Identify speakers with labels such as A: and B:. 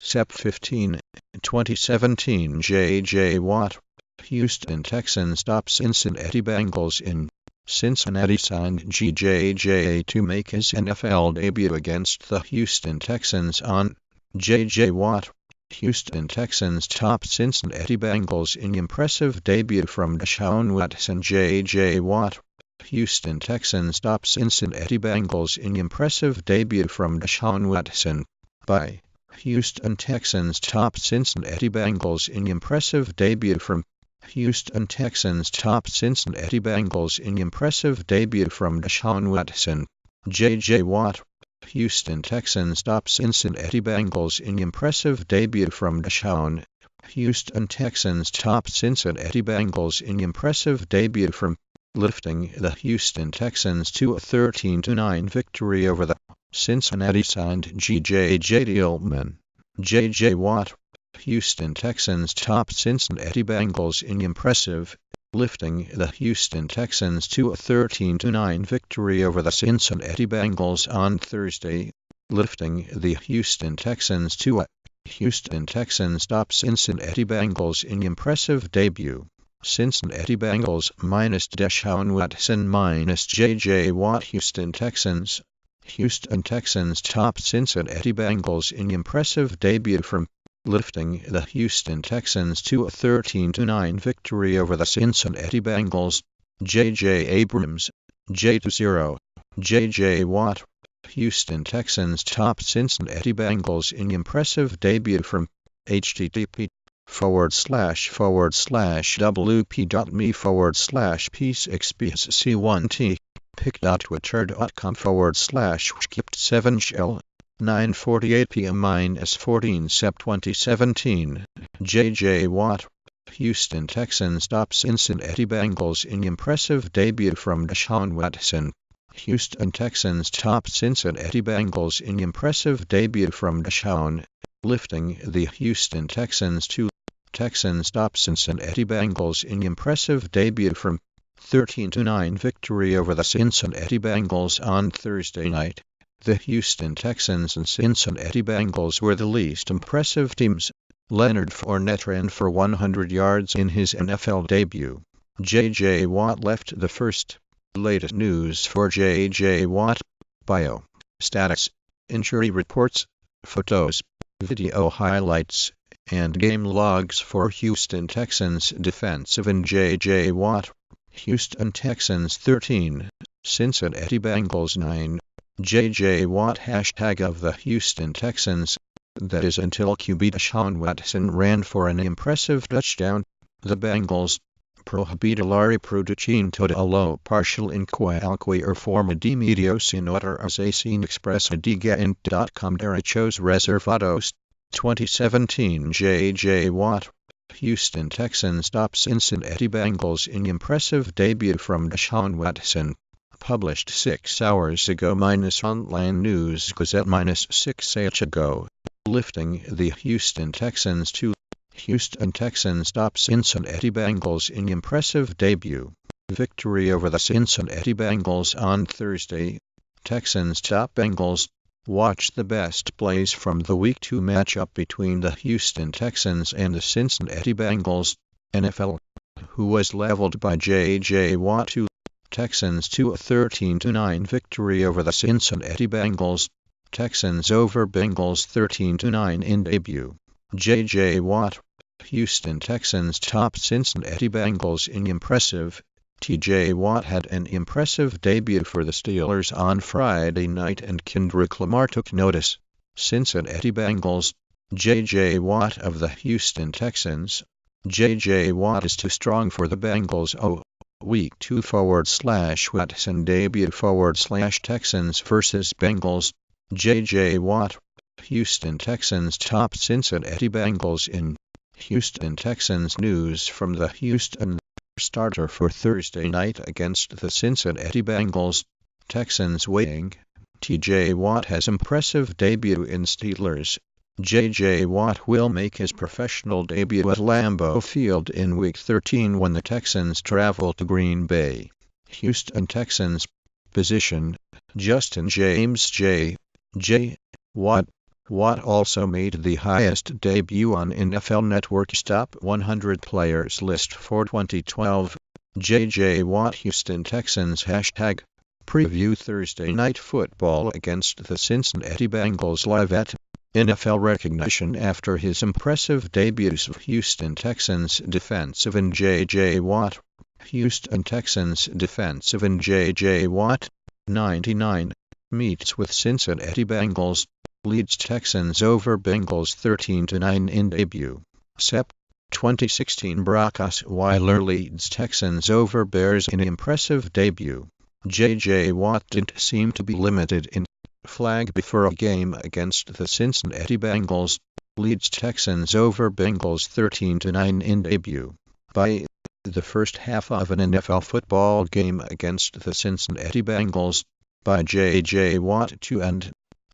A: Sep 15, 2017. J.J. Watt. Houston Texans top Cincinnati Bengals in. Cincinnati signed J.J. to make his NFL debut against the Houston Texans on. J.J. Watt. Houston Texans top Cincinnati Bengals in impressive debut from Deshaun Watson. J.J. Watt. Houston Texans top Cincinnati Bengals in impressive debut from Deshaun Watson. By Houston Texans top Cincinnati Bengals in impressive debut from. Houston Texans top Cincinnati Bengals in impressive debut from Deshaun Watson. J.J. Watt. Houston Texans top Cincinnati Bengals in impressive debut from Deshaun. Houston Texans top Cincinnati Bengals in impressive debut from. Lifting the Houston Texans to a 13-9 victory over the Cincinnati signed J.J. Dillman. J.J. Watt. Houston Texans top Cincinnati Bengals in impressive, lifting the Houston Texans to a 13-9 victory over the Cincinnati Bengals on Thursday, lifting the Houston Texans to a. Houston Texans top Cincinnati Bengals in impressive debut. Cincinnati Bengals minus Deshaun Watson minus J.J. Watt. Houston Texans top Cincinnati Bengals in impressive debut from. Lifting the Houston Texans to a 13-9 victory over the Cincinnati Bengals. J.J. Abrams. J20. J.J. Watt. Houston Texans top Cincinnati Bengals in impressive debut from. http://wp.me/p6psc1t pic.twitter.com/skipped7shell 9:48 p.m. -14 Sep 2017. J.J. Watt. Houston Texans top Cincinnati Bengals in impressive debut from Deshaun Watson. Houston Texans top Cincinnati Bengals in impressive debut from Deshaun, lifting the Houston Texans to. Texans top Cincinnati Bengals in impressive debut from. 13-9 victory over the Cincinnati Bengals on Thursday night. The Houston Texans and Cincinnati Bengals were the least impressive teams. Leonard Fournette ran for 100 yards in his NFL debut. J.J. Watt left the first. Latest news for J.J. Watt. Bio. Status. Injury reports. Photos. Video highlights. And game logs for Houston Texans defensive end. J.J. Watt. Houston Texans 13. Cincinnati Bengals 9. J.J. Watt hashtag of the Houston Texans. That is until QB Deshaun Watson ran for an impressive touchdown. The Bengals. Prohibitolari producin toda lo partial in qualquer forma de medio sin autorización expresa de.com derechos reservados. 2017. J.J. Watt. Houston Texans top Cincinnati Bengals in impressive debut from Deshaun Watson. Published 6 hours ago -online news gazette -6 hours ago. Lifting the Houston Texans to. Houston Texans top Cincinnati Bengals in impressive debut. Victory over the Cincinnati Bengals on Thursday. Texans top Bengals. Watch the best plays from the Week 2 matchup between the Houston Texans and the Cincinnati Bengals. NFL. Who was leveled by J.J. Watt to. Texans to a 13-9 victory over the Cincinnati Bengals. Texans over Bengals 13-9 in debut. J.J. Watt. Houston Texans top Cincinnati Bengals in impressive. T.J. Watt had an impressive debut for the Steelers on Friday night and Kendrick Lamar took notice. Cincinnati Bengals. J.J. Watt of the Houston Texans. J.J. Watt is too strong for the Bengals. Week 2 /Watson debut /Texans versus Bengals. J.J. Watt. Houston Texans top Cincinnati Bengals in. Houston Texans news from the Houston starter for Thursday night against the Cincinnati Bengals. Texans weighing. T.J. Watt has impressive debut in Steelers. J.J. Watt will make his professional debut at Lambeau Field in Week 13 when the Texans travel to Green Bay. Houston Texans. Position. Justin James J. Watt. Watt also made the highest debut on NFL Network's Top 100 Players list for 2012. J.J. Watt Houston Texans # Preview Thursday Night Football against the Cincinnati Bengals live at NFL recognition after his impressive debuts of Houston Texans defensive end J.J. Watt. Houston Texans defensive end J.J. Watt, 99, meets with Cincinnati Bengals, leads Texans over Bengals 13-9 in debut. Sep. 2016 Brock Osweiler leads Texans over Bears in impressive debut. J.J. Watt didn't seem to be limited in flag before a game against the Cincinnati Bengals, leads Texans over Bengals 13-9 in debut. By the first half of an NFL football game against the Cincinnati Bengals, by J.J. Watt 2 and